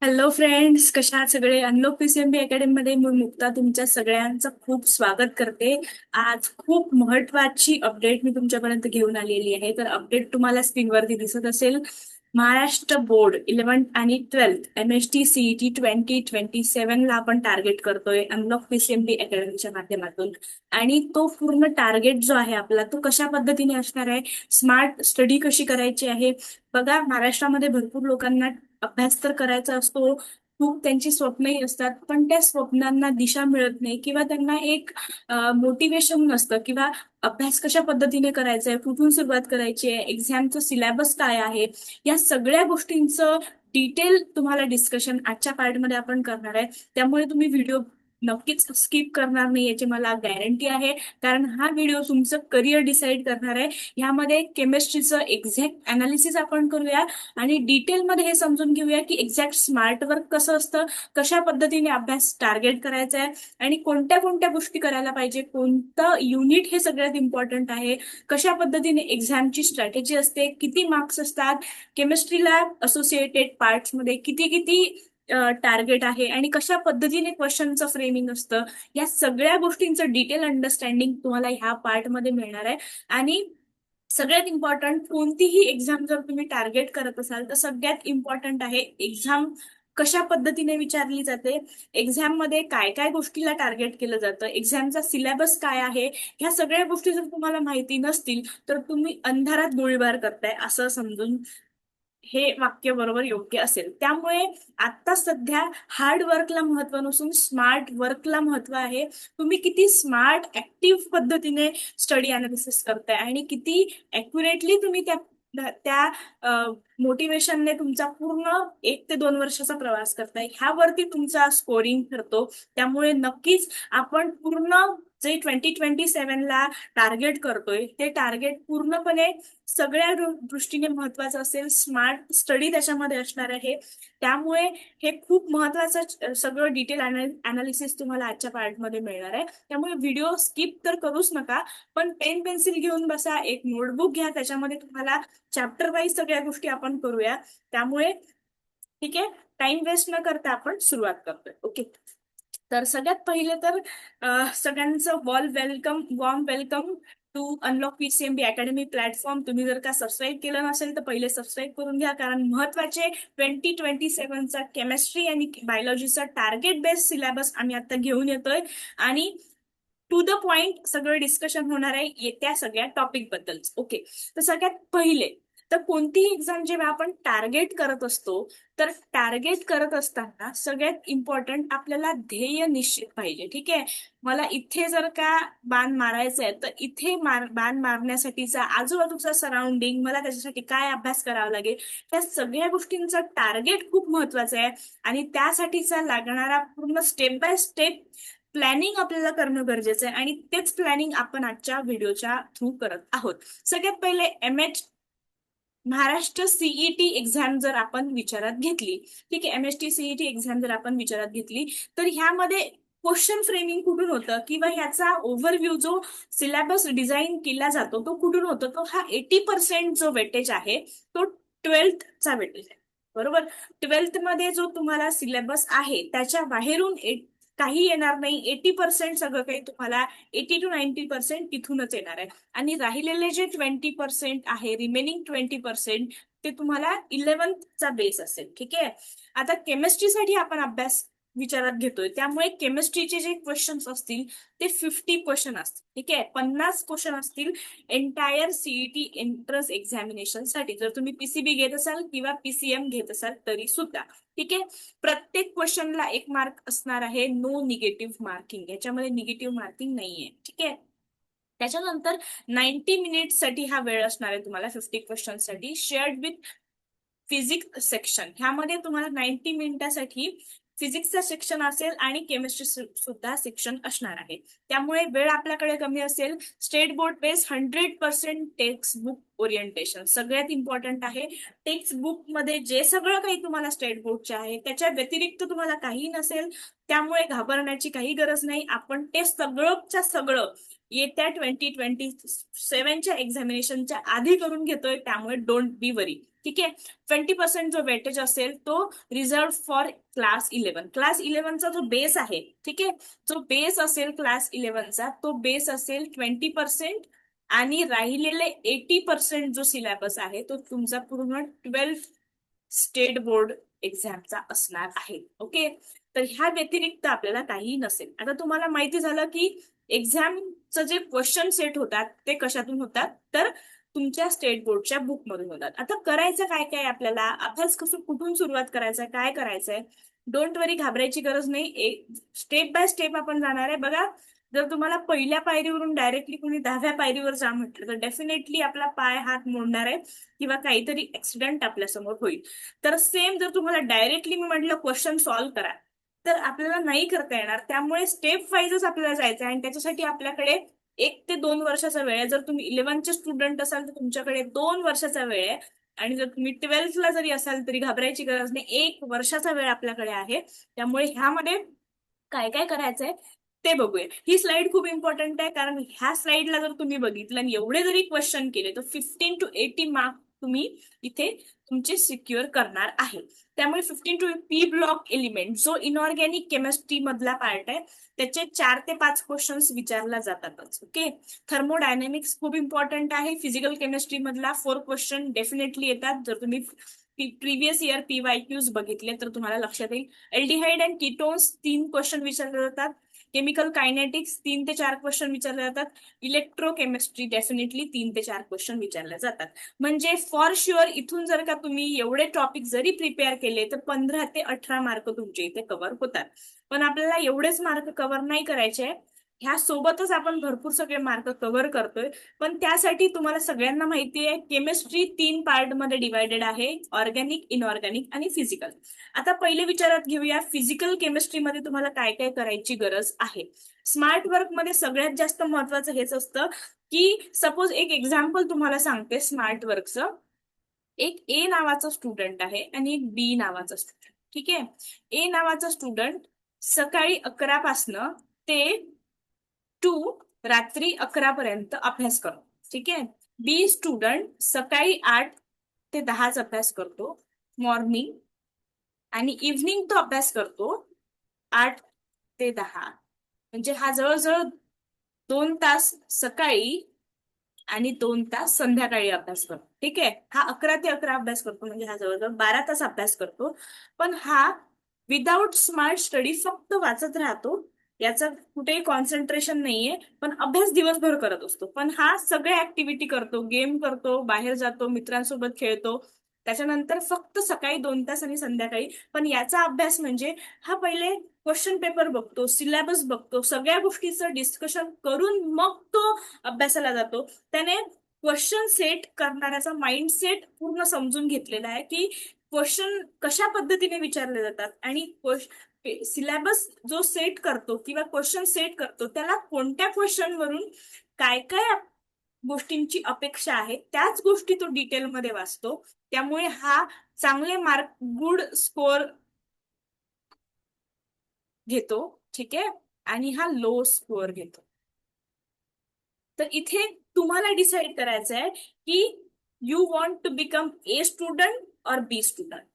Hello friends, कशा आहात सगळे? अनलॉक पीसीएमबी अकॅडमी मध्ये मी मुक्ता तुमच्या सगळ्यांचं खूप स्वागत करते. आज खूप महत्वाची अपडेट मी तुमच्यापर्यंत घेऊन आलेली आहे. तर अपडेट तुम्हाला स्क्रीनवरती दिसत असेल. महाराष्ट्र बोर्ड 11th आणि 12th MST CET 2027 ला आपण टार्गेट करतोय अनलॉक पीसीएमबी अकॅडमीच्या माध्यमातून. आणि तो पूर्ण टार्गेट जो आहे आपला, तो कशा पद्धतीने असणार आहे, स्मार्ट स्टडी कशी करायची आहे. बघा, महाराष्ट्रामध्ये भरपूर लोकांना अभ्यास तर करायचा असतो, खूप त्यांची स्वप्नही असतात, पण त्या स्वप्नांना दिशा मिळत नाही किंवा त्यांना एक मोटिवेशन नसतं किंवा अभ्यास कशा पद्धतीने करायचा आहे, कुठून सुरुवात करायची आहे, एक्झामचं सिलेबस काय आहे, या सगळ्या गोष्टींचं डिटेल तुम्हाला डिस्कशन आजच्या पार्टमध्ये आपण करणार आहे. त्यामुळे तुम्ही व्हिडिओ नक्कीच स्किप करणार नाही याची मला गॅरंटी आहे, कारण हा व्हिडिओ तुमचं करिअर डिसाईड करणार आहे. ह्यामध्ये केमिस्ट्रीचं एक्झॅक्ट अनालिसिस आपण करूया आणि डिटेलमध्ये हे समजून घेऊया की एक्झॅक्ट स्मार्ट वर्क कसं असतं, कशा पद्धतीने अभ्यास टार्गेट करायचा आहे आणि कोणत्या कोणत्या गोष्टी करायला पाहिजे, कोणतं युनिट हे सगळ्यात इम्पॉर्टंट आहे, कशा पद्धतीने एक्झामची स्ट्रॅटेजी असते, किती मार्क्स असतात, केमिस्ट्रीला असोसिएटेड पार्ट्समध्ये किती किती टार्गेट आहे आणि कशा पद्धतीने क्वेश्चनचं फ्रेमिंग असतं, या सगळ्या गोष्टींचं डिटेल अंडरस्टँडिंग तुम्हाला ह्या पार्टमध्ये मिळणार आहे. आणि सगळ्यात इम्पॉर्टंट, कोणतीही एक्झाम जर तुम्ही टार्गेट करत असाल तर सगळ्यात इम्पॉर्टंट आहे एक्झाम कशा पद्धतीने विचारली जाते, एक्झाम मध्ये काय काय गोष्टीला टार्गेट केलं जातं, एक्झामचा सिलेबस काय आहे. ह्या सगळ्या गोष्टी जर तुम्हाला माहिती नसतील तर तुम्ही अंधारात गोळीबार करताय असं समजून हे वाक्य बरोबर योग्य असेल. त्यामुळे आता सध्या हार्ड वर्कला महत्व नसून स्मार्ट वर्कला महत्व आहे. तुम्ही किती स्मार्ट ऍक्टिव्ह पद्धतीने स्टडी अनालिसिस करताय आणि किती अॅक्युरेटली तुम्ही त्या त्या मोटिवेशनने तुमचा पूर्ण 1 ते 2 वर्षाचा प्रवास करताय, ह्यावरती तुमचा स्कोरिंग ठरतो. त्यामुळे नक्कीच आपण पूर्ण जे 2027 ला टार्गेट करतोय ते टार्गेट पूर्णपणे सगळ्या दृष्टीने महत्वाचं असेल. स्मार्ट स्टडी त्याच्यामध्ये असणार आहे. त्यामुळे हे खूप महत्वाचं सगळं डिटेल अनालिसिस तुम्हाला आजच्या पार्टमध्ये मिळणार आहे. त्यामुळे व्हिडिओ स्किप तर करूच नका, पण पेन पेन्सिल घेऊन बसा, एक नोटबुक घ्या, त्याच्यामध्ये तुम्हाला चॅप्टर वाईज सगळ्या गोष्टी आपण करूया. त्यामुळे ठीक आहे, टाइम वेस्ट न करता आपण सुरुवात करतोय. ओके, तर सगळ्यात पहिले तर सगळ्यांचं warm welcome to unlock PCMB academy platform. तुम्ही जर का सबस्क्राईब केलं नसेल तर पहिले सबस्क्राईब करून घ्या, कारण महत्वाचे 2027चा केमिस्ट्री आणि बायोलॉजीचा टार्गेट बेस्ड सिलेबस आम्ही आता घेऊन येतोय आणि टू द पॉइंट सगळं डिस्कशन होणार आहे येत्या सगळ्या टॉपिक बद्दल. ओके, तर सगळ्यात पहिले तर कोणतीही एक्झाम जेव्हा आपण टार्गेट करत असतो, तर टार्गेट करत असताना सगळ्यात इम्पॉर्टंट आपल्याला ध्येय निश्चित पाहिजे. ठीक आहे, मला इथे जर का बाण मारायचं आहे तर इथे बाण मारण्यासाठीचा आजूबाजूचा सराउंडिंग, मला त्याच्यासाठी काय अभ्यास करावा लागेल, त्या सगळ्या गोष्टींचं टार्गेट खूप महत्वाचं आहे. आणि त्यासाठीचा लागणारा पूर्ण स्टेप बाय स्टेप प्लॅनिंग आपल्याला करणं गरजेचं आहे आणि तेच प्लॅनिंग आपण आजच्या व्हिडिओच्या थ्रू करत आहोत. सगळ्यात पहिले महाराष्ट्र सीईटी एक्झाम जर आपण विचारात घेतली, ठीक आहे, MST सीईटी एक्झाम जर आपण विचारात घेतली, तर ह्यामध्ये क्वेश्चन फ्रेमिंग कुठून होतं किंवा ह्याचा ओव्हरव्ह्यू जो सिलेबस डिझाईन केला जातो तो कुठून होतो, तो हा 80% जो वेटेज आहे तो 12thचा वेटेज आहे. बरोबर, 12th मध्ये जो तुम्हाला सिलेबस आहे त्याच्या बाहेरून काही येणार नाही. 80% सगळं काही तुम्हाला 80 to 90% तिथूनच येणार आहे. आणि राहिलेले जे 20% आहे, रिमेनिंग 20% ते तुम्हाला 11thचा बेस असेल. ठीक आहे, आता केमिस्ट्रीसाठी आपण अभ्यास विचारात घेतोय, त्यामुळे केमिस्ट्रीचे जे क्वेश्चन्स असतील ते 50 क्वेश्चन असतील. ठीक आहे, 50 क्वेश्चन असतील एंटायर सीईटी एंट्रन्स एक्झामिनेशन साठी, जर तुम्ही पीसीबी घेत असाल किंवा पीसीएम घेत असाल तरी सुद्धा. ठीक आहे, प्रत्येक क्वेश्चनला 1 मार्क असणार आहे, नो निगेटिव्ह मार्किंग, याच्यामध्ये निगेटिव्ह मार्किंग नाहीये. ठीक आहे, त्याच्यानंतर 90 मिनिट साठी हा वेळ असणार आहे तुम्हाला 50 क्वेश्चन साठी, शेअर्ड विथ फिजिक्स सेक्शन. ह्यामध्ये तुम्हाला 90 मिनिटासाठी फिजिक्सचा सेक्शन असेल आणि केमिस्ट्री सुद्धा सेक्शन असणार आहे. त्यामुळे वेळ आपल्याकडे कमी असेल. State board base 100% text book orientation सगळ्यात इम्पॉर्टंट आहे. टेक्स्ट बुक मध्ये जे सगळं काही तुम्हाला स्टेट बोर्डचे आहे त्याच्या व्यतिरिक्त तुम्हाला काही नसेल, त्यामुळे घाबरण्याची काही गरज नाही. आपण ते सगळंच्या सगळं येत्या 2027च्या एक्झामिनेशनच्या आधी करून घेतोय, त्यामुळे डोंट बी वरी. ठीक आहे. 20% जो वेटेज असेल तो रिझर्व फॉर क्लास 11. क्लास 11चा जो बेस आहे, ठीक आहे, जो बेस असेल क्लास 11चा तो बेस असेल 20%, आणि राहिलेले 80% जो सिलेबस आहे तो तुमचा पूर्ण 12 स्टेट बोर्ड एक्झामचा असणार आहे. ओके. तर ह्या व्यतिरिक्त आपल्याला काहीही नसेल. आता तुम्हाला माहिती झालं की एक्झामचं जे क्वेश्चन सेट होतात ते कशातून होतात, तर तुमच्या स्टेट बोर्डच्या बुक मधून होतात. आता करायचं काय काय आपल्याला, अभ्यास कसं कुठून सुरुवात करायचा, काय करायचंय, डोंट वरी, घाबरायची गरज नाही. स्टेप बाय स्टेप आपण जाणार आहे. बघा, जर तुम्हाला पहिल्या पायरीवरून डायरेक्टली कोणी 10व्या पायरीवर जा म्हटलं तर डेफिनेटली आपला पाय हात मोडणार आहे किंवा काहीतरी ऍक्सिडेंट आपल्यासमोर होईल. तर सेम जर तुम्हाला डायरेक्टली मी म्हटलं क्वेश्चन सॉल्व्ह करा, तर आपल्याला नाही करता येणार. त्यामुळे स्टेप वाईजच आपल्याला जायचं आहे आणि त्याच्यासाठी आपल्याकडे 1 ते 2 वर्षाचा वेळ आहे. जर तुम्ही 11चे स्टुडंट असाल तर तुमच्याकडे 2 वर्षाचा वेळ आहे, आणि जर तुम्ही 12ला जरी असाल तरी घाबरायची गरज नाही, 1 वर्षाचा वेळ आपल्याकडे आहे. त्यामुळे ह्यामध्ये काय काय करायचंय ते बघूया. ही स्लाइड खूप इम्पॉर्टंट आहे, कारण ह्या स्लाइडला जर तुम्ही बघितलं आणि एवढे जरी क्वेश्चन केले तर 15 to 18 मार्क तुम्ही इथे तुमचे सिक्युअर करणार आहे. त्यामुळे 15 टू पी ब्लॉक एलिमेंट जो इनऑर्गॅनिक केमिस्ट्री मधला पार्ट आहे त्याचे 4 ते 5 क्वेश्चन्स विचारला जातातच. ओके. थर्मोडायनेमिक्स खूप इम्पॉर्टंट आहे. फिजिकल केमिस्ट्री मधला 4 क्वेश्चन डेफिनेटली येतात. जर तुम्ही प्रिव्हियस इयर PYQs बघितले तर तुम्हाला लक्षात येईल. एल्डिहाइड अँड कीटोन्स 3 क्वेश्चन विचारले जातात. केमिकल कायनेटिक्स 3 ते 4 क्वेश्चन विचारले जातात. इलेक्ट्रोकेमिस्ट्री डेफिनेटली 3 ते 4 क्वेश्चन विचारले जातात. म्हणजे फॉर शुअर इथून जर का तुम्ही एवढे टॉपिक जरी प्रिपेअर केले तर 15 ते 18 मार्क तुमचे इथे कव्हर होतात. पण आपल्याला एवढेच मार्क कव्हर नाही करायचे, ह्या सोबतच आपण भरपूर सगळे मार्क कव्हर करतोय. पण त्यासाठी तुम्हाला सगळ्यांना माहिती आहे केमिस्ट्री 3 पार्ट मध्ये डिवायडेड आहे, ऑर्गॅनिक, इनऑर्गॅनिक आणि फिजिकल. आता पहिले विचारात घेऊया फिजिकल केमिस्ट्रीमध्ये तुम्हाला काय काय करायची गरज आहे. स्मार्ट वर्क मध्ये सगळ्यात जास्त महत्वाचं हेच असतं की सपोज एक एक्झाम्पल तुम्हाला सांगते स्मार्ट वर्कचं. एक ए नावाचा स्टुडंट आहे आणि एक बी नावाचा स्टुडंट. ठीक आहे. ए नावाचा स्टुडंट सकाळी 11 पासनं ते रात्री 11 पर्यंत अभ्यास करतो. ठीक आहे. बी स्टुडंट सकाळी 8 ते 10 अभ्यास करतो मॉर्निंग, आणि इव्हनिंग तो अभ्यास करतो 8 ते 10. म्हणजे हा जवळजवळ 2 तास सकाळी आणि 2 तास संध्याकाळी अभ्यास करतो. ठीक आहे. हा 11 ते 11 अभ्यास करतो, म्हणजे हा जवळजवळ 12 तास अभ्यास करतो. पण हा विदाउट स्मार्ट स्टडी फक्त वाचत राहतो, याचं कुठेही कॉन्सन्ट्रेशन नाहीये, पण अभ्यास दिवसभर करत असतो. पण हा सगळ्या ऍक्टिव्हिटी करतो, गेम करतो, बाहेर जातो, मित्रांसोबत खेळतो, त्याच्यानंतर फक्त सकाळी 2 तास आणि संध्याकाळी. पण याचा अभ्यास म्हणजे हा पहिले क्वेश्चन पेपर बघतो, सिलेबस बघतो, सगळ्या गोष्टीचं डिस्कशन करून मग तो अभ्यासाला जातो. त्याने क्वेश्चन सेट करणाऱ्याचा माइंडसेट पूर्ण समजून घेतलेला आहे की क्वेश्चन कशा पद्धतीने विचारले जातात, आणि सिलेबस जो सेट करतो किंवा क्वेश्चन सेट करतो त्याला कोणत्या क्वेश्चन वरून काय काय गोष्टींची अपेक्षा आहे त्याच गोष्टी तो डिटेलमध्ये वाचतो. त्यामुळे हा चांगले मार्क, गुड स्कोर घेतो. ठीक आहे. आणि हा लो स्कोअर घेतो. तर इथे तुम्हाला डिसाईड करायचं आहे की you want to become A student or B student.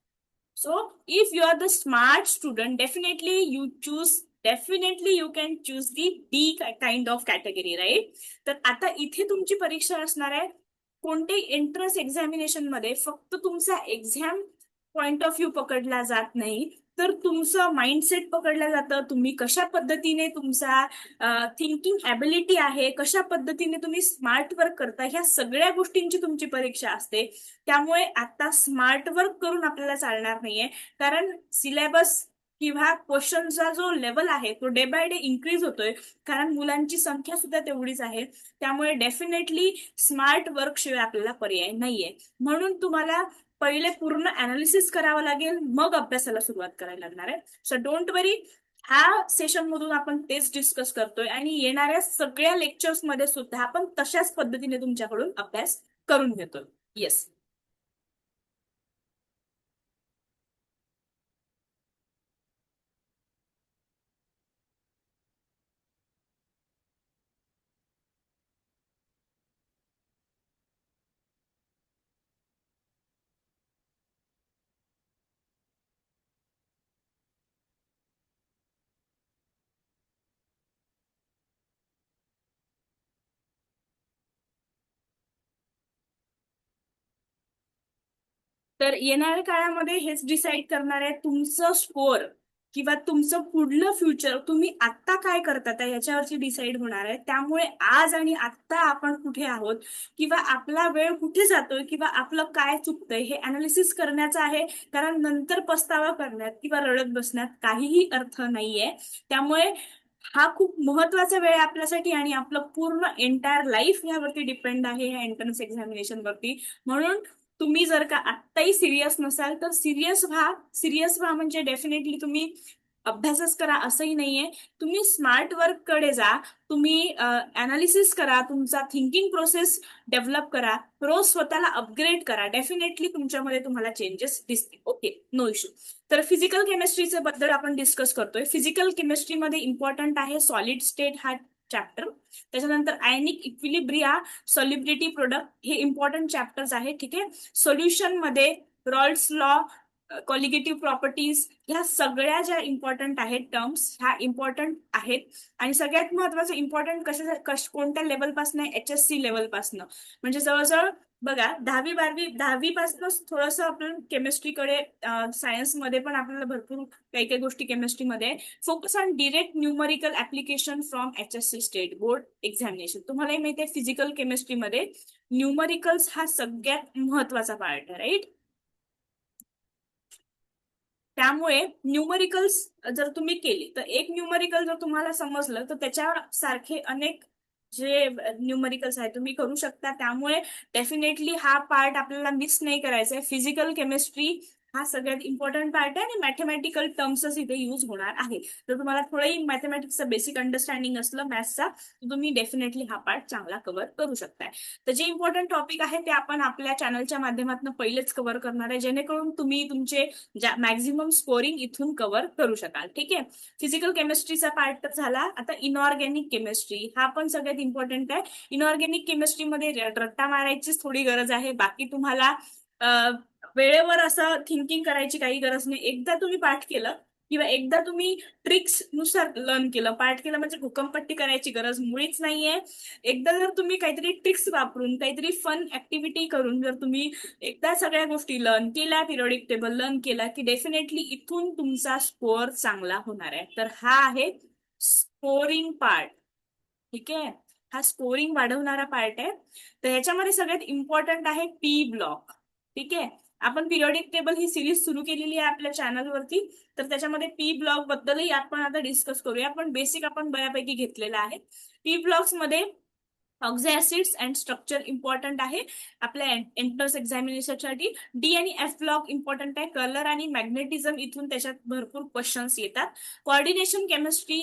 So if you are the smart student, definitely you can choose the B kind of category, right? तर आता इथे तुमची परीक्षा असणार आहे. कोणत्याही एंट्रन्स एक्झामिनेशन मध्ये फक्त तुमचा एक्झाम पॉइंट ऑफ व्ह्यू पकडला जात नाही, तर तुमचं माइंडसेट पकडलं जातं. तुम्ही कशा पद्धतीने तुमचा थिंकिंग ॲबिलिटी आहे, कशा पद्धतीने तुम्ही स्मार्ट वर्क करता, ह्या सगळ्या गोष्टींची तुमची परीक्षा असते. त्यामुळे आता स्मार्ट वर्क करून आपल्याला चालणार नाहीये, कारण सिलेबस किंवा क्वेश्चनचा जो लेवल आहे तो डे बाय डे इन्क्रीज होतोय, कारण मुलांची संख्या सुद्धा तेवढीच आहे. त्यामुळे डेफिनेटली स्मार्ट वर्क शिवाय आपल्याला पर्याय नाहीये. म्हणून तुम्हाला पहिले पूर्ण अनालिसिस करावं लागेल, मग अभ्यासाला सुरुवात करायला लागणार आहे. सो डोंट वरी, ह्या सेशन मधून आपण तेच डिस्कस करतोय आणि येणाऱ्या सगळ्या लेक्चर्स मध्ये सुद्धा आपण तशाच पद्धतीने तुमच्याकडून अभ्यास करून घेतो. येस. तर येणाऱ्या काळामध्ये हेच डिसाईड करणार आहे तुमचं स्कोअर किंवा तुमचं पुढलं फ्युचर, तुम्ही आत्ता काय करतात आहे याच्यावरची डिसाईड होणार आहे. त्यामुळे आज आणि आत्ता आपण कुठे आहोत किंवा आपला वेळ कुठे जातोय किंवा आपलं काय चुकतंय हे अनालिसिस करण्याचं आहे. कारण नंतर पस्तावा करण्यात किंवा रडत बसण्यात काहीही अर्थ नाहीये. त्यामुळे हा खूप महत्वाचा वेळ आहे आपल्यासाठी आणि आपलं पूर्ण एंटायर लाईफ यावरती डिपेंड आहे ह्या एंट्रन्स एक्झामिनेशन वरती. म्हणून तुम्ही जर का आत्ताही सिरियस नसाल तर सिरियस व्हा. सिरियस व्हा म्हणजे डेफिनेटली तुम्ही अभ्यासच करा असंही नाहीये. तुम्ही स्मार्ट वर्क कडे जा. तुम्ही अनालिसिस करा, तुमचा थिंकिंग प्रोसेस डेव्हलप करा, रोज स्वतःला अपग्रेड करा. डेफिनेटली तुमच्यामध्ये तुम्हाला चेंजेस दिसतील. Okay, no issue. तर फिजिकल केमिस्ट्रीच्या बद्दल आपण डिस्कस करतोय. फिजिकल केमिस्ट्रीमध्ये इम्पॉर्टंट आहे सॉलिड स्टेट हा चॅप्टर. त्याच्यानंतर आयनिक इक्विलिब्रिया, सॉल्युबिलिटी प्रोडक्ट हे इम्पॉर्टंट चॅप्टर्स आहेत. ठीक आहे. सोल्युशन मध्ये रॉल्स लॉ, कॉलिगेटिव्ह प्रॉपर्टीज ह्या सगळ्या ज्या इम्पॉर्टंट आहेत टर्म्स ह्या इम्पॉर्टंट आहेत. आणि सगळ्यात महत्वाचं इम्पॉर्टंट कोणत्या लेवलपासून, HSC लेवलपासून. म्हणजे जवळजवळ बघा 10वी 12वी 10वी पासूनच थोडंसं आपण केमिस्ट्रीकडे, सायन्समध्ये पण आपल्याला भरपूर काही काही गोष्टी केमिस्ट्रीमध्ये focus on direct numerical application from HSC state board examination. तुम्हालाही माहिती आहे फिजिकल केमिस्ट्रीमध्ये न्यूमरिकल्स हा सगळ्यात महत्वाचा पार्ट आहे, राईट. त्यामुळे न्यूमरिकल्स जर तुम्ही केली तर एक न्यूमरिकल जर तुम्हाला समजलं तर त्याच्या सारखे अनेक जे न्यूमरिकल्स आहेत तुम्ही करू शकता. त्यामुळे डेफिनेटली हा पार्ट आपल्याला मिस नाही करायचा आहे. फिजिकल केमिस्ट्री हा सगळ्यात इम्पॉर्टंट पार्ट आहे आणि मॅथमॅटिकल टर्म्सच इथे युज होणार आहे. जर तुम्हाला थोडंही मॅथमॅटिक्सचं बेसिक अंडरस्टँडिंग असलं मॅथ्सचा तर तुम्ही डेफिनेटली हा पार्ट चांगला कव्हर करू शकताय. तर जे इम्पॉर्टंट टॉपिक आहे ते आपण आपल्या चॅनलच्या माध्यमातून पहिलेच कव्हर करणार आहे जेणेकरून तुम्ही तुमचे मॅक्झिमम स्कोरिंग इथून कव्हर करू शकाल. ठीक आहे. फिजिकल केमिस्ट्रीचा पार्ट तर झाला. आता इनऑर्गॅनिक केमिस्ट्री हा पण सगळ्यात इम्पॉर्टंट आहे. इनऑर्गॅनिक केमिस्ट्रीमध्ये रट्टा मारायचीच थोडी गरज आहे. बाकी तुम्हाला वेळेवर असं थिंकिंग करायची काही गरज नाही. एकदा तुम्ही पाठ केलं किंवा एकदा तुम्ही ट्रिक्स नुसार लर्न केलं, पाठ केलं म्हणजे भूकंपट्टी करायची गरज मुळीच नाहीये. एकदा जर तुम्ही काहीतरी ट्रिक्स वापरून काहीतरी फन ऍक्टिव्हिटी करून जर तुम्ही एकदा सगळ्या गोष्टी लर्न केल्या, पिरियडिक टेबल लर्न केला की डेफिनेटली इथून तुमचा स्कोअर चांगला होणार आहे. तर हा आहे स्कोरिंग पार्ट. ठीक आहे. हा स्कोरिंग वाढवणारा पार्ट आहे. तर ह्याच्यामध्ये सगळ्यात इम्पॉर्टंट आहे पी ब्लॉक. ठीक आहे. आपण पिरियडिक टेबल ही सिरीज सुरू केलेली आहे आपल्या चॅनलवरती. तर त्याच्यामध्ये पी ब्लॉक बद्दलही आपण आता डिस्कस करूया. पण बेसिक आपण बऱ्यापैकी घेतलेला आहे. पी ब्लॉक्स मध्ये ऑक्झो ऍसिड्स अँड स्ट्रक्चर इम्पॉर्टंट आहे आपल्या एंट्रन्स एक्झामिनेशनसाठी. डी आणि एफ ब्लॉक इम्पॉर्टंट आहे. कलर आणि मॅग्नेटिझम इथून त्याच्यात भरपूर क्वेश्चन्स येतात. कोऑर्डिनेशन केमिस्ट्री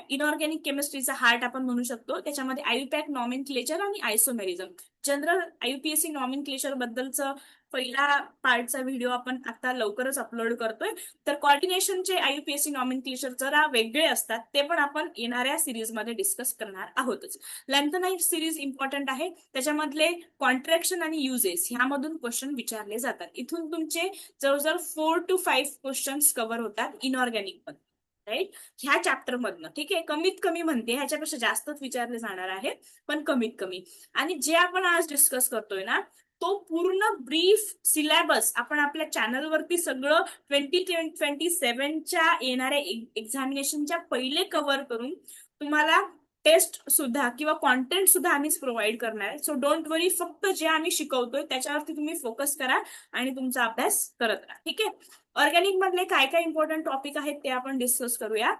इनऑर्गॅनिक केमिस्ट्रीचा हार्ट आपण म्हणू शकतो. त्याच्यामध्ये आयुपॅक, नॉमेनक्लेचर आणि आयसोमेरिझम. जनरल IUPAC नॉमेनक्लेचर बद्दलचं पहिला पार्टचा व्हिडिओ आपण आता लवकरच अपलोड करतोय. तर कोऑर्डिनेशनचे IUPAC नॉमेनक्लेचर जरा वेगळे असतात. ते पण आपण येणाऱ्या सिरीजमध्ये डिस्कस करणार आहोतच. लॅन्थनाइट सिरीज इम्पॉर्टंट आहे. त्याच्यामधले कॉन्ट्रॅक्शन आणि युजेस ह्यामधून क्वेश्चन विचारले जातात. इथून तुमचे जवळजवळ 4 to 5 क्वेश्चन्स कव्हर होतात इनऑर्गॅनिक मध्ये, राईट. ह्या चॅप्टर मधनं. ठीक आहे. कमीत कमी म्हणते, ह्याच्यापेक्षा जास्तच विचारले जाणार आहे पण कमीत कमी. आणि जे आपण आज डिस्कस करतोय ना तो पूर्ण ब्रीफ सिलेबस आपण आपल्या चॅनलवरती सगळं 2027च्या येणाऱ्या एक्झामिनेशनच्या पहिले कव्हर करून तुम्हाला टेस्ट सुद्धा किंवा कॉन्टेंट सुद्धा आम्हीच प्रोव्हाइड करणार आहे. सो डोंट वरी. फक्त जे आम्ही शिकवतोय त्याच्यावरती तुम्ही फोकस करा आणि तुमचा अभ्यास करत राहा. ठीक आहे. ऑर्गॅनिक मधले काय काय इम्पॉर्टंट टॉपिक आहेत ते आपण डिस्कस करूया.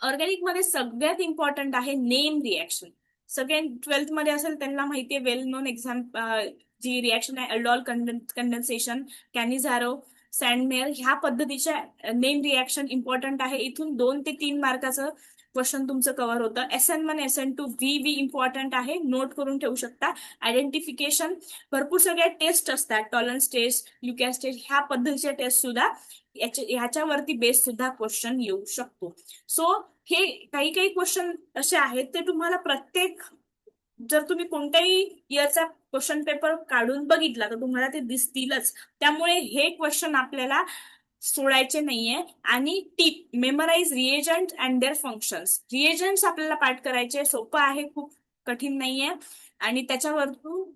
ऑर्गॅनिक मध्ये सगळ्यात इम्पॉर्टंट आहे नेम रिॲक्शन. सगळ्या 12th मध्ये असेल त्यांना माहितीये वेल नोन एक्झाम जी रिॲक्शन आहे अल्डॉल कंडेन्सेशन, कॅनिझारो, सँडमेअर ह्या पद्धतीच्या नेम रिॲक्शन इम्पॉर्टंट आहे. इथून 2 ते 3 मार्काचं क्वेश्चन तुमचं कव्हर होतं. SN1 SN2 व्ही इम्पॉर्टंट आहे, नोट करून ठेवू शकता. आयडेंटिफिकेशन, भरपूर सगळ्या टेस्ट असतात, टॉलरन्स टेस्ट, ल्युकॅस टेस्ट, ह्या पद्धतीच्या टेस्ट सुद्धा ह्याच्यावरती बेस सुद्धा क्वेश्चन येऊ शकतो. सो हे काही काही क्वेश्चन असे आहेत ते तुम्हाला प्रत्येक, जर तुम्ही कोणत्याही इयरचा क्वेश्चन पेपर काढून बघितला तर तुम्हाला ते दिसतीलच. त्यामुळे हे क्वेश्चन आपल्याला सोडायचे नाहीये. आणि tip, memorise reagent and their functions. Reagents आपल्याला पाठ करायचे, सोपं आहे, खूप कठीण नाहीये. आणि त्याच्यावर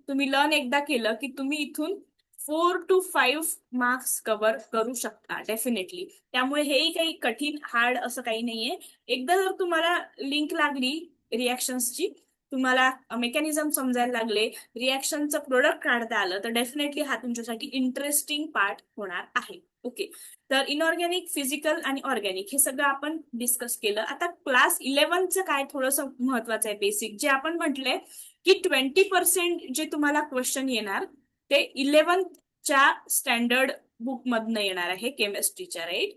तुम्ही लर्न एकदा केलं की तुम्ही इथून 4 to 5 मार्क्स कव्हर करू शकता डेफिनेटली. त्यामुळे हेही काही कठीण हार्ड असं काही नाहीये. एकदा जर तुम्हाला लिंक लागली रिॲक्शन्सची, तुम्हाला मेकॅनिझम समजायला लागले, रिॲक्शनचं प्रोडक्ट काढता आलं, तर डेफिनेटली हा तुमच्यासाठी इंटरेस्टिंग पार्ट होणार आहे. ओके, तर इनऑर्गॅनिक, फिजिकल आणि ऑर्गॅनिक हे सगळं आपण डिस्कस केलं. आता क्लास 11चं काय थोडंसं महत्वाचं आहे बेसिक, जे आपण म्हटलंय की 20% जे तुम्हाला क्वेश्चन येणार ते 11च्या स्टँडर्ड बुक मधनं येणार आहे केमिस्ट्रीच्या, राईट.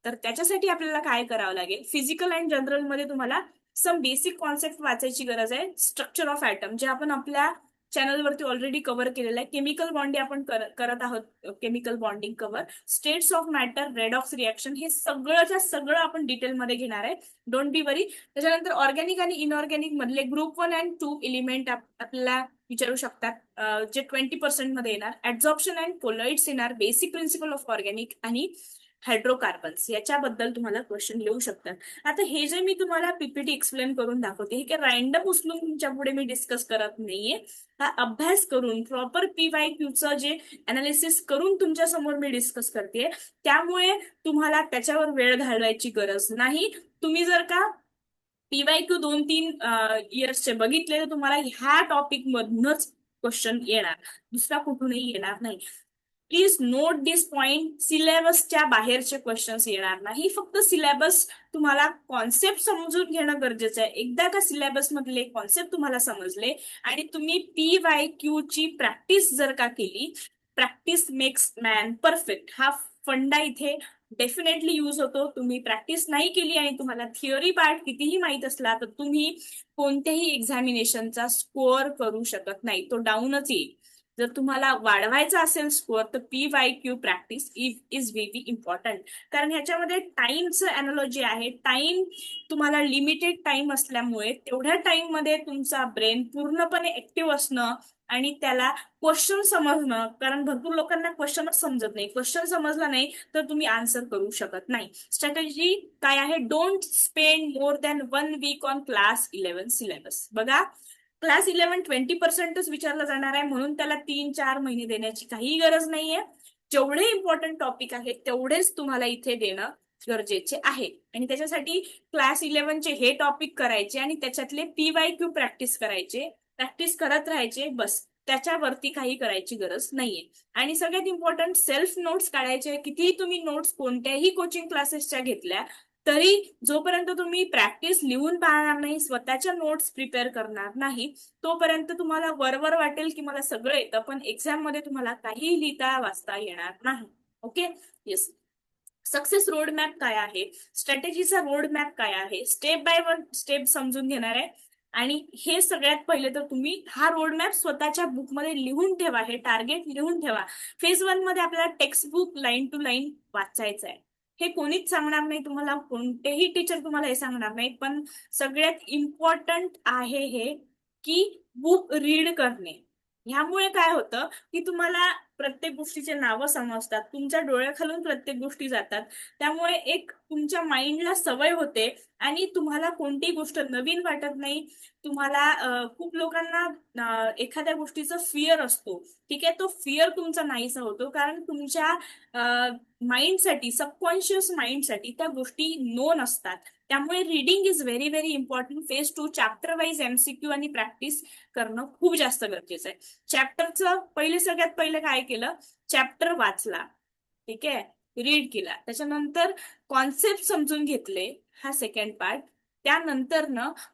तर त्याच्यासाठी आपल्याला काय करावं लागेल, फिजिकल अँड जनरल मध्ये तुम्हाला सम बेसिक कॉन्सेप्ट वाचायची गरज आहे. स्ट्रक्चर ऑफ ॲटम, जे आपण आपल्या चॅनलवरती ऑलरेडी कव्हर केलेलं आहे. केमिकल बॉन्डिंग आपण करत आहोत, chemical bonding cover, states of matter, redox reaction, हे सगळंच्या सगळं आपण डिटेलमध्ये घेणार आहे. डोंट बी वरी. त्याच्यानंतर ऑर्गॅनिक आणि इनऑर्गॅनिक मधले ग्रुप 1 and 2 एलिमेंट आपल्याला विचारू शकतात, जे 20% मध्ये येणार. ऍब्झॉर्प्शन अँड कोलॉइड्स येणार, बेसिक प्रिन्सिपल ऑफ ऑर्गॅनिक आणि हायड्रोकार्बन्स, याच्याबद्दल तुम्हाला क्वेश्चन येऊ शकतात. आता हे जे मी तुम्हाला पीपीटी एक्सप्लेन करून दाखवते, हे काही रँडम उचलून तुमच्या पुढे मी डिस्कस करत नाहीये. हा अभ्यास करून प्रॉपर PYQचं जे अनालिसिस करून तुमच्या समोर मी डिस्कस करते. त्यामुळे तुम्हाला त्याच्यावर वेळ घालवायची गरज नाही. तुम्ही जर का PYQ 2-3 इयर्सचे बघितले तर तुम्हाला ह्या टॉपिक मधूनच क्वेश्चन येणार, दुसरा कुठूनही येणार नाही. Please note this point. सिलेबसच्या बाहेरचे क्वेश्चन्स येणार नाही. फक्त सिलेबस, तुम्हाला कॉन्सेप्ट समजून घेणं गरजेचं आहे. एकदा का सिलेबस मधले कॉन्सेप्ट तुम्हाला समजले आणि तुम्ही PYQ ची प्रॅक्टिस जर का केली, प्रॅक्टिस मेक्स मॅन परफेक्ट, हा फंडा इथे डेफिनेटली यूज होतो. तुम्ही प्रॅक्टिस नाही केली आणि तुम्हाला थिअरी पार्ट कितीही माहित असला तर तुम्ही कोणत्याही एक्झामिनेशनचा स्कोअर करू शकत नाही, तो डाऊनच येईल. जर तुम्हाला वाढवायचा असेल स्कोअर तर PYQ practice is very important. कारण ह्याच्यामध्ये टाइमचं अॅनॉलॉजी आहे. टाइम, तुम्हाला लिमिटेड टाइम असल्यामुळे तेवढ्या टाइम मध्ये तुमचा ब्रेन पूर्णपणे ऍक्टिव्ह असणं आणि त्याला क्वेश्चन समजणं, कारण भरपूर लोकांना क्वेश्चनच समजत नाही. क्वेश्चन समजला नाही तर तुम्ही आन्सर करू शकत नाही. स्ट्रॅटेजी काय आहे, don't spend more than 1 week on class 11 syllabus. बघा, क्लास 11 20%च विचारलं जाणार आहे, म्हणून त्याला 3-4 महिने देण्याची काही गरज नाहीये. जेवढे इम्पॉर्टंट टॉपिक आहेत तेवढेच तुम्हाला इथे देणं गरजेचे आहे. आणि त्याच्यासाठी क्लास 11चे हे टॉपिक करायचे आणि त्याच्यातले PYQ प्रॅक्टिस करायचे, प्रॅक्टिस करत राहायचे, बस. त्याच्यावरती काही करायची गरज नाहीये. आणि सगळ्यात इम्पॉर्टंट, सेल्फ नोट्स काढायचे. कितीही तुम्ही नोट्स कोणत्याही कोचिंग क्लासेसच्या घेतल्या तरी जोपर्यंत तुम्ही प्रॅक्टिस लिहून पाहणार नाही, स्वतःच्या नोट्स प्रिपेअर करणार नाही, तोपर्यंत तुम्हाला वरवर वाटेल की मला सगळं येतं, पण एक्झाम मध्ये तुम्हाला काही लिहिता वाचता येणार नाही. Okay, yes. Success road map काय आहे, स्ट्रॅटेजीचा रोड मॅप काय आहे, स्टेप बाय स्टेप समजून घेणार आहे. आणि हे सगळ्यात पहिले तर तुम्ही हा रोड मॅप स्वतःच्या बुकमध्ये लिहून ठेवा, हे टार्गेट लिहून ठेवा. फेज 1 मध्ये आपल्याला text book line to line वाचायचं आहे. हे कोणीच सांगणार नाही तुम्हाला, कोणतेही टीचर तुम्हाला हे सांगणार नाही, पण सगळ्यात इम्पॉर्टंट आहे हे की बुक रीड करणे. ह्यामुळे काय होतं की तुम्हाला प्रत्येक गोष्टीचे नावं समजतात, तुमच्या डोळ्याखालून प्रत्येक गोष्टी जातात. त्यामुळे एक तुमच्या माइंडला सवय होते आणि तुम्हाला कोणती गोष्ट नवीन वाटत नाही. तुम्हाला खूप लोकांना एखाद्या गोष्टीचा फिअर असतो, ठीक आहे, तो फिअर तुमचा नाहीसा होतो, कारण तुमच्या माइंडसाठी, सबकॉन्शियस माइंडसाठी त्या गोष्टी नोन असतात. त्यामुळे reading is very very important. Phase 2 chapter wise MCQ आणि प्रॅक्टिस करणं खूप जास्त गरजेचं आहे. चॅप्टरचं सगळ्यात पहिले काय केलं, चॅप्टर वाचला, ठीक आहे, रीड केला, त्याच्यानंतर कॉन्सेप्ट समजून घेतले, हा सेकंड पार्ट. त्यानंतर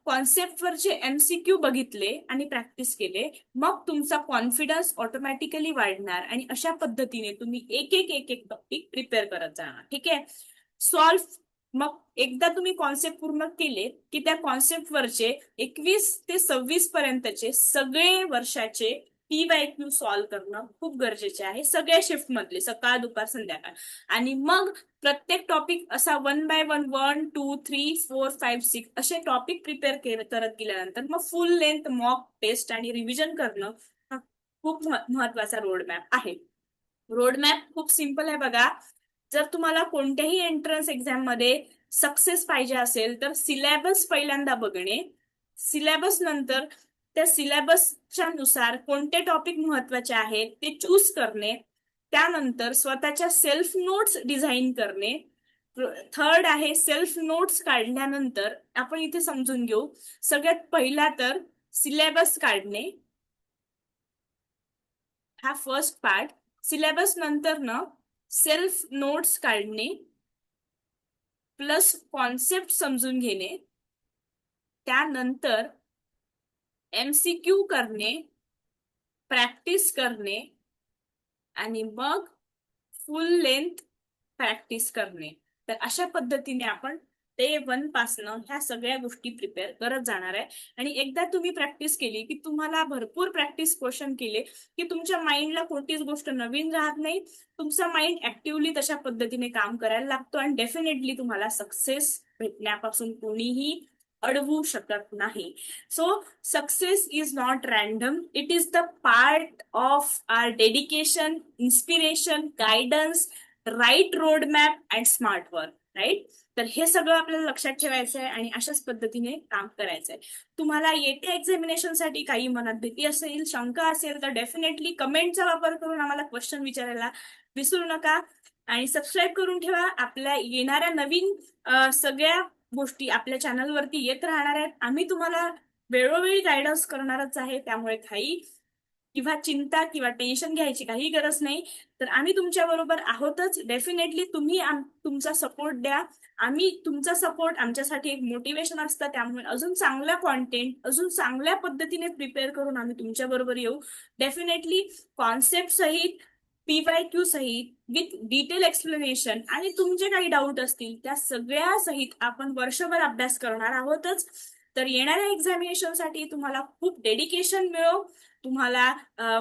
कॉन्सेप्टवरचे MCQ बघितले आणि प्रॅक्टिस केले, मग तुमचा कॉन्फिडन्स ऑटोमॅटिकली वाढणार आणि अशा पद्धतीने तुम्ही एक एक टॉपिक प्रिपेअर करत जाणार. ठीक आहे, सॉल्व्ह मग एकदा तुम्ही कॉन्सेप्ट पूर्ण केले की त्या कॉन्सेप्टवरचे 21 ते 26 पर्यंतचे सगळे वर्षाचे PYQ सॉल्व्ह करणं खूप गरजेचे आहे, सगळ्या शिफ्ट मधले, सकाळ दुपार संध्याकाळ. आणि मग प्रत्येक टॉपिक असा 1 बाय 1, 1, 2, 3, 4, 5, 6 असे टॉपिक प्रिपेअर करत गेल्यानंतर मग फुल लेंथ मॉक टेस्ट आणि रिव्हिजन करणं हा खूप महत्वाचा रोडमॅप आहे. रोडमॅप खूप सिंपल आहे बघा. जर तुम्हाला कोणत्याही एंट्रन्स एक्झाम मध्ये सक्सेस पाहिजे असेल तर सिलेबस पहिल्यांदा बघणे, सिलेबस नंतर त्या सिलेबसच्या नुसार कोणते टॉपिक महत्वाचे आहेत ते चूज करणे, त्यानंतर स्वतःच्या सेल्फ नोट्स डिझाईन करणे. थर्ड आहे सेल्फ नोट्स काढल्यानंतर आपण इथे समजून घेऊ. सगळ्यात पहिला तर सिलेबस काढणे हा फर्स्ट पार्ट. सिलेबस नंतर न सेल्फ नोट्स काढणे प्लस कॉन्सेप्ट समजून घेणे, त्यानंतर MCQ करणे, प्रॅक्टिस करणे आणि मग फुल लेंथ प्रॅक्टिस करणे. तर अशा पद्धतीने आपण डे 1 पासनं ह्या सगळ्या गोष्टी प्रिपेअर करत जाणार आहे. आणि एकदा तुम्ही प्रॅक्टिस केली की तुम्हाला भरपूर प्रॅक्टिस क्वेश्चन केले की तुमच्या माइंडला कोणतीच गोष्ट नवीन राहत नाही, तुमचा माइंड ऍक्टिव्हली तशा पद्धतीने काम करायला लागतो आणि डेफिनेटली तुम्हाला सक्सेस भेटण्यापासून कोणीही अडवू शकत नाही. So success is not random, it is the part of our dedication, inspiration, guidance, right road map and smart work. Right. तर हे सगळं आपल्याला लक्षात ठेवायचं आहे आणि अशाच पद्धतीने काम करायचं आहे. तुम्हाला येत्या एक्झामिनेशनसाठी काही मनात भीती असेल, शंका असेल तर डेफिनेटली कमेंटचा वापर करून आम्हाला क्वेश्चन विचारायला विसरू नका. आणि सबस्क्राईब करून ठेवा. आपल्या येणाऱ्या नवीन सगळ्या गोष्टी आपल्या चॅनलवरती येत राहणार आहेत. आम्ही तुम्हाला वेळोवेळी गायडन्स करणारच आहे, त्यामुळे काही किंवा चिंता किंवा टेन्शन घ्यायची काही गरज नाही. तर आम्ही तुमच्या बरोबर आहोतच. डेफिनेटली तुम्ही तुमचा सपोर्ट द्या. आम्ही तुमचा सपोर्ट आमच्यासाठी एक मोटिवेशन असतं, त्यामुळे अजून चांगला कॉन्टेंट, अजून चांगल्या पद्धतीने प्रिपेअर करून आम्ही तुमच्या बरोबर येऊ. डेफिनेटली कॉन्सेप्ट सहित, PYQ सहित, विथ डिटेल एक्सप्लेनेशन आणि तुमचे काही डाऊट असतील त्या सगळ्या सहित आपण वर्षभर अभ्यास करणार आहोतच. तर येणाऱ्या एक्झामिनेशनसाठी तुम्हाला खूप डेडिकेशन मिळो, तुम्हाला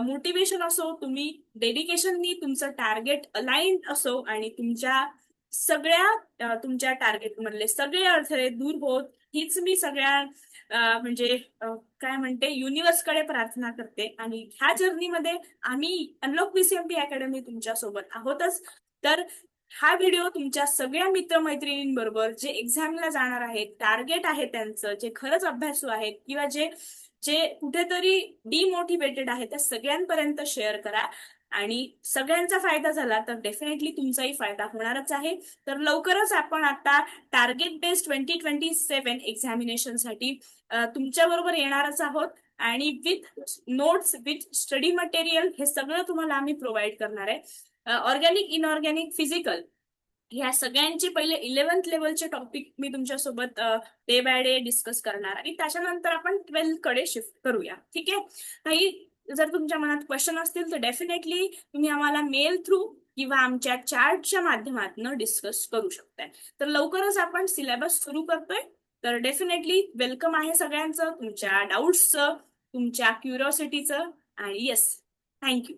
मोटिवेशन असो, तुम्ही डेडिकेशननी तुमचं टार्गेट अलाइन असो आणि तुमच्या सगळ्या तुमच्या टार्गेट मधले सगळे अडथळे दूर होत, हीच मी सगळ्या म्हणजे काय म्हणते युनिव्हर्सकडे प्रार्थना करते. आणि ह्या जर्नीमध्ये आम्ही अनलॉक PCMP अकॅडमी तुमच्या सोबत आहोतच. तर हा व्हिडिओ तुमच्या सगळ्या मित्रमैत्रिणींबरोबर जे एक्झामला जाणार आहेत, टार्गेट आहे त्यांचं, जे खरंच अभ्यासू आहेत किंवा जे जे कुठेतरी डिमोटिवेटेड आहे त्या सगळ्यांपर्यंत शेअर करा. आणि सगळ्यांचा फायदा झाला तर डेफिनेटली तुमचाही फायदा होणारच आहे. तर लवकरच आपण आता टार्गेट बेस्ड 2027 एक्झामिनेशनसाठी तुमच्या बरोबर येणारच आहोत. आणि with notes, with study material हे सगळं तुम्हाला आम्ही प्रोव्हाइड करणार आहे. ऑर्गॅनिक, इनऑर्गॅनिक, फिजिकल ह्या सगळ्यांचे पहिले 11th लेवलचे टॉपिक मी तुमच्यासोबत डे बाय डे डिस्कस करणार आणि त्याच्यानंतर आपण 12th कडे शिफ्ट करूया. ठीक आहे. काही जर तुमच्या मनात क्वेश्चन असतील तर डेफिनेटली तुम्ही आम्हाला मेल थ्रू किंवा आमच्या चॅटच्या माध्यमातून डिस्कस करू शकताय. तर लवकरच आपण सिलेबस सुरू करतोय. तर डेफिनेटली वेलकम आहे सगळ्यांचं, तुमच्या डाऊट्सचं, तुमच्या क्युरिओसिटीचं. आणि येस, थँक्यू.